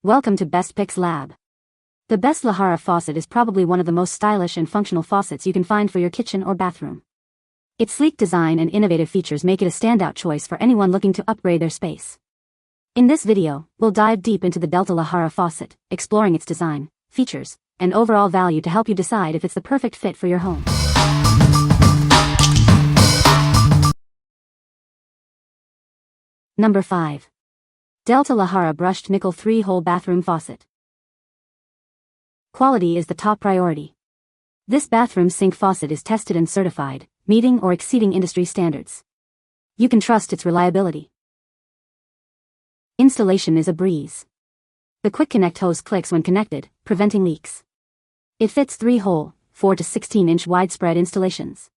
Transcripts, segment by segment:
Welcome to Best Picks Lab. The Delta Lahara Faucet is probably one of the most stylish and functional faucets you can find for your kitchen or bathroom. Its sleek design and innovative features make it a standout choice for anyone looking to upgrade their space. In this video, we'll dive deep into the Delta Lahara Faucet, exploring its design, features, and overall value to help you decide if it's the perfect fit for your home. Number 5. Delta Lahara Brushed Nickel 3-Hole Bathroom Faucet. Quality is the top priority. This bathroom sink faucet is tested and certified, meeting or exceeding industry standards. You can trust its reliability. Installation is a breeze. The quick connect hose clicks when connected, preventing leaks. It fits 3-hole, 4 to 16-inch widespread installations.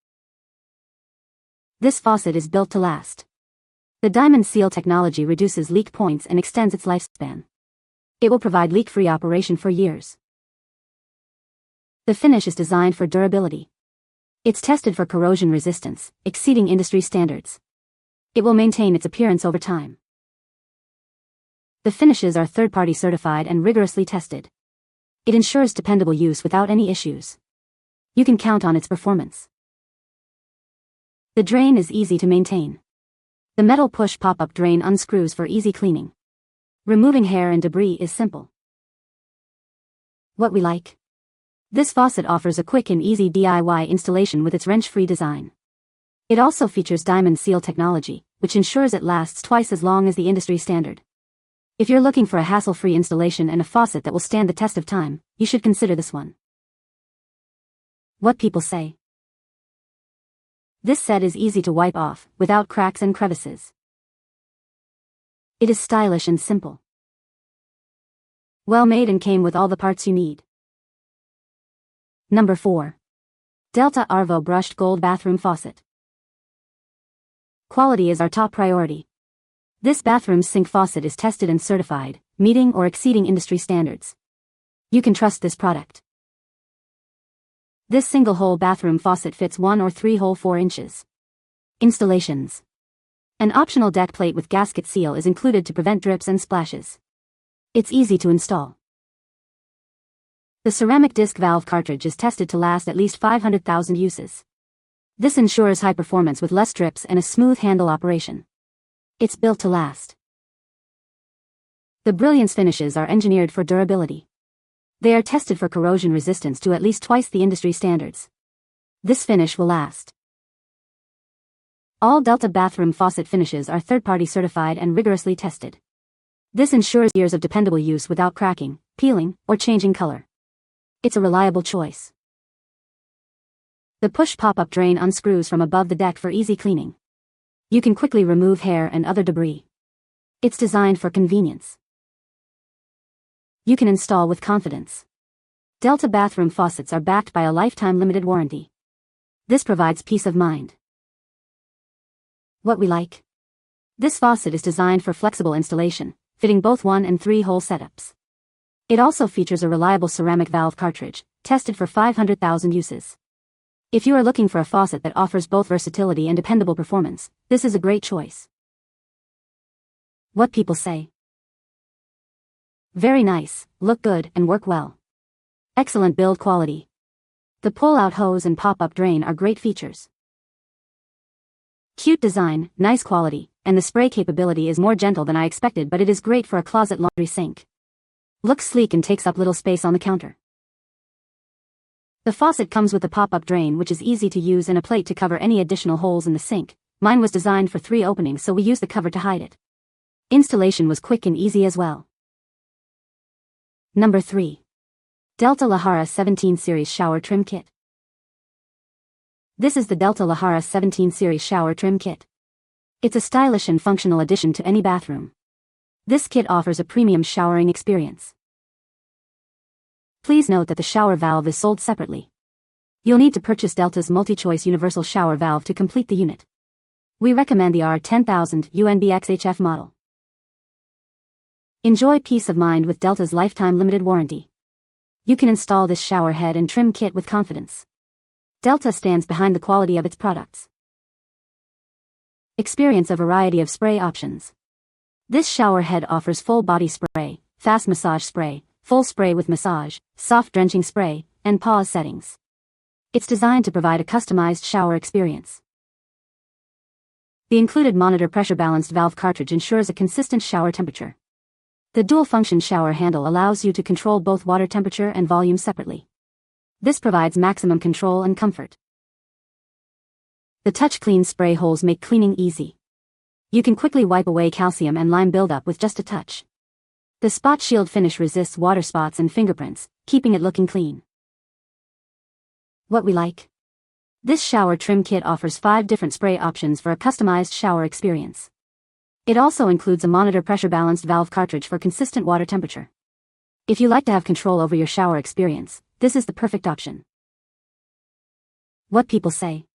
This faucet is built to last. The diamond seal technology reduces leak points and extends its lifespan. It will provide leak-free operation for years. The finish is designed for durability. It's tested for corrosion resistance, exceeding industry standards. It will maintain its appearance over time. The finishes are third-party certified and rigorously tested. It ensures dependable use without any issues. You can count on its performance. The drain is easy to maintain. The metal push pop-up drain unscrews for easy cleaning. Removing hair and debris is simple. What we like? This faucet offers a quick and easy DIY installation with its wrench-free design. It also features diamond seal technology, which ensures it lasts twice as long as the industry standard. If you're looking for a hassle-free installation and a faucet that will stand the test of time, you should consider this one. What people say. This set is easy to wipe off, without cracks and crevices. It is stylish and simple. Well made and came with all the parts you need. Number 4. Delta Arvo Brushed Gold Bathroom Faucet. Quality is our top priority. This bathroom sink faucet is tested and certified, meeting or exceeding industry standards. You can trust this product. This single-hole bathroom faucet fits 1 or 3-hole 4 inches. Installations. An optional deck plate with gasket seal is included to prevent drips and splashes. It's easy to install. The ceramic disc valve cartridge is tested to last at least 500,000 uses. This ensures high performance with less drips and a smooth handle operation. It's built to last. The Brilliance finishes are engineered for durability. They are tested for corrosion resistance to at least twice the industry standards. This finish will last. All Delta bathroom faucet finishes are third-party certified and rigorously tested. This ensures years of dependable use without cracking, peeling, or changing color. It's a reliable choice. The push pop-up drain unscrews from above the deck for easy cleaning. You can quickly remove hair and other debris. It's designed for convenience. You can install with confidence. Delta bathroom faucets are backed by a lifetime limited warranty. This provides peace of mind. What we like? This faucet is designed for flexible installation, fitting both 1 and 3-hole setups. It also features a reliable ceramic valve cartridge, tested for 500,000 uses. If you are looking for a faucet that offers both versatility and dependable performance, this is a great choice. What people say. Very nice, look good, and work well. Excellent build quality. The pull-out hose and pop-up drain are great features. Cute design, nice quality, and the spray capability is more gentle than I expected, but it is great for a closet laundry sink. Looks sleek and takes up little space on the counter. The faucet comes with a pop-up drain which is easy to use and a plate to cover any additional holes in the sink. Mine was designed for 3 openings, so we used the cover to hide it. Installation was quick and easy as well. Number 3. Delta Lahara 17 Series Shower Trim Kit. This is the Delta Lahara 17 Series Shower Trim Kit. It's a stylish and functional addition to any bathroom. This kit offers a premium showering experience. Please note that the shower valve is sold separately. You'll need to purchase Delta's multi-choice universal shower valve to complete the unit. We recommend the R10000 UNBXHF model. Enjoy peace of mind with Delta's lifetime limited warranty. You can install this shower head and trim kit with confidence. Delta stands behind the quality of its products. Experience a variety of spray options. This shower head offers full body spray, fast massage spray, full spray with massage, soft drenching spray, and pause settings. It's designed to provide a customized shower experience. The included monitor pressure-balanced valve cartridge ensures a consistent shower temperature. The dual-function shower handle allows you to control both water temperature and volume separately. This provides maximum control and comfort. The touch-clean spray holes make cleaning easy. You can quickly wipe away calcium and lime buildup with just a touch. The spot shield finish resists water spots and fingerprints, keeping it looking clean. What we like? This shower trim kit offers 5 different spray options for a customized shower experience. It also includes a monitor pressure-balanced valve cartridge for consistent water temperature. If you like to have control over your shower experience, this is the perfect option. What people say.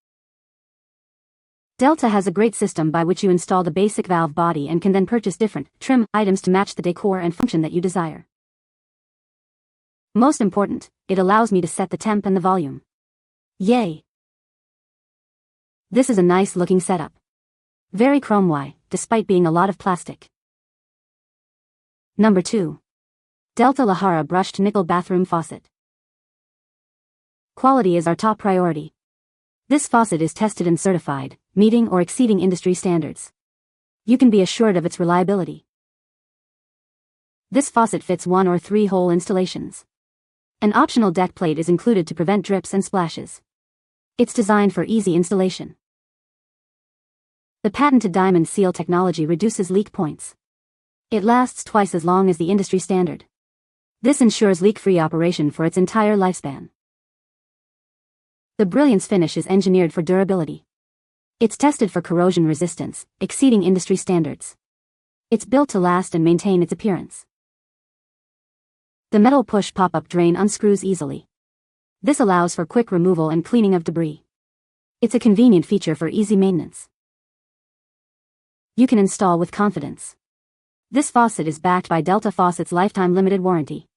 Delta has a great system by which you install the basic valve body and can then purchase different trim items to match the decor and function that you desire. Most important, it allows me to set the temp and the volume. Yay! This is a nice looking setup. Very chrome-y, despite being a lot of plastic. Number 2. Delta Lahara Brushed Nickel Bathroom Faucet. Quality is our top priority. This faucet is tested and certified, meeting or exceeding industry standards. You can be assured of its reliability. This faucet fits 1 or 3 hole installations. An optional deck plate is included to prevent drips and splashes. It's designed for easy installation. The patented diamond seal technology reduces leak points. It lasts twice as long as the industry standard. This ensures leak-free operation for its entire lifespan. The Brilliance finish is engineered for durability. It's tested for corrosion resistance, exceeding industry standards. It's built to last and maintain its appearance. The metal push pop-up drain unscrews easily. This allows for quick removal and cleaning of debris. It's a convenient feature for easy maintenance. You can install with confidence. This faucet is backed by Delta Faucet's lifetime limited warranty.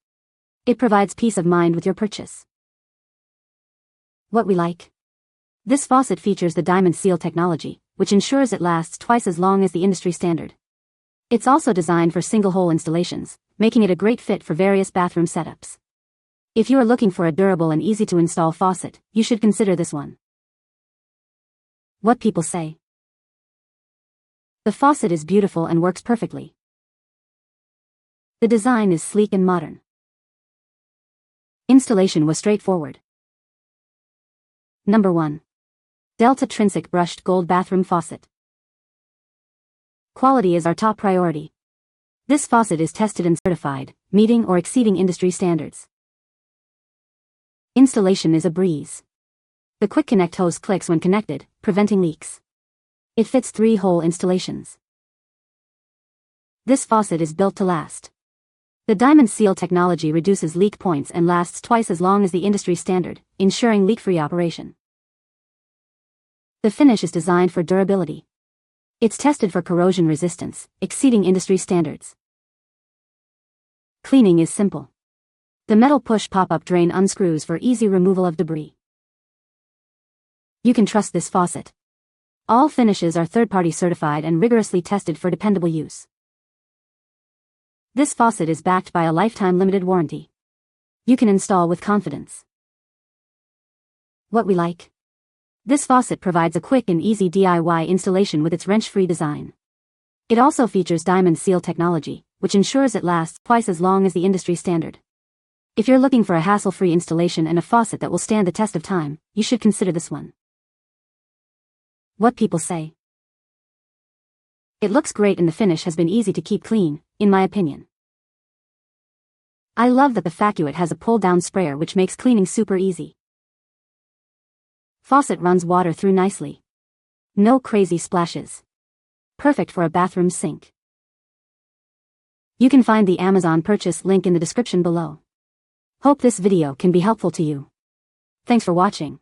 It provides peace of mind with your purchase. What we like? This faucet features the diamond seal technology, which ensures it lasts twice as long as the industry standard. It's also designed for single-hole installations, making it a great fit for various bathroom setups. If you are looking for a durable and easy-to-install faucet, you should consider this one. What people say. The faucet is beautiful and works perfectly. The design is sleek and modern. Installation was straightforward. Number 1. Delta Trinsic Brushed Gold Bathroom Faucet. Quality is our top priority. This faucet is tested and certified, meeting or exceeding industry standards. Installation is a breeze. The quick connect hose clicks when connected, preventing leaks. It fits 3 hole installations. This faucet is built to last. The diamond seal technology reduces leak points and lasts twice as long as the industry standard, ensuring leak-free operation. The finish is designed for durability. It's tested for corrosion resistance, exceeding industry standards. Cleaning is simple. The metal push pop-up drain unscrews for easy removal of debris. You can trust this faucet. All finishes are third-party certified and rigorously tested for dependable use. This faucet is backed by a lifetime limited warranty. You can install with confidence. What we like? This faucet provides a quick and easy DIY installation with its wrench-free design. It also features diamond seal technology, which ensures it lasts twice as long as the industry standard. If you're looking for a hassle-free installation and a faucet that will stand the test of time, you should consider this one. What people say. It looks great and the finish has been easy to keep clean, in my opinion. I love that the faucet has a pull-down sprayer which makes cleaning super easy. Faucet runs water through nicely. No crazy splashes. Perfect for a bathroom sink. You can find the Amazon purchase link in the description below. Hope this video can be helpful to you. Thanks for watching.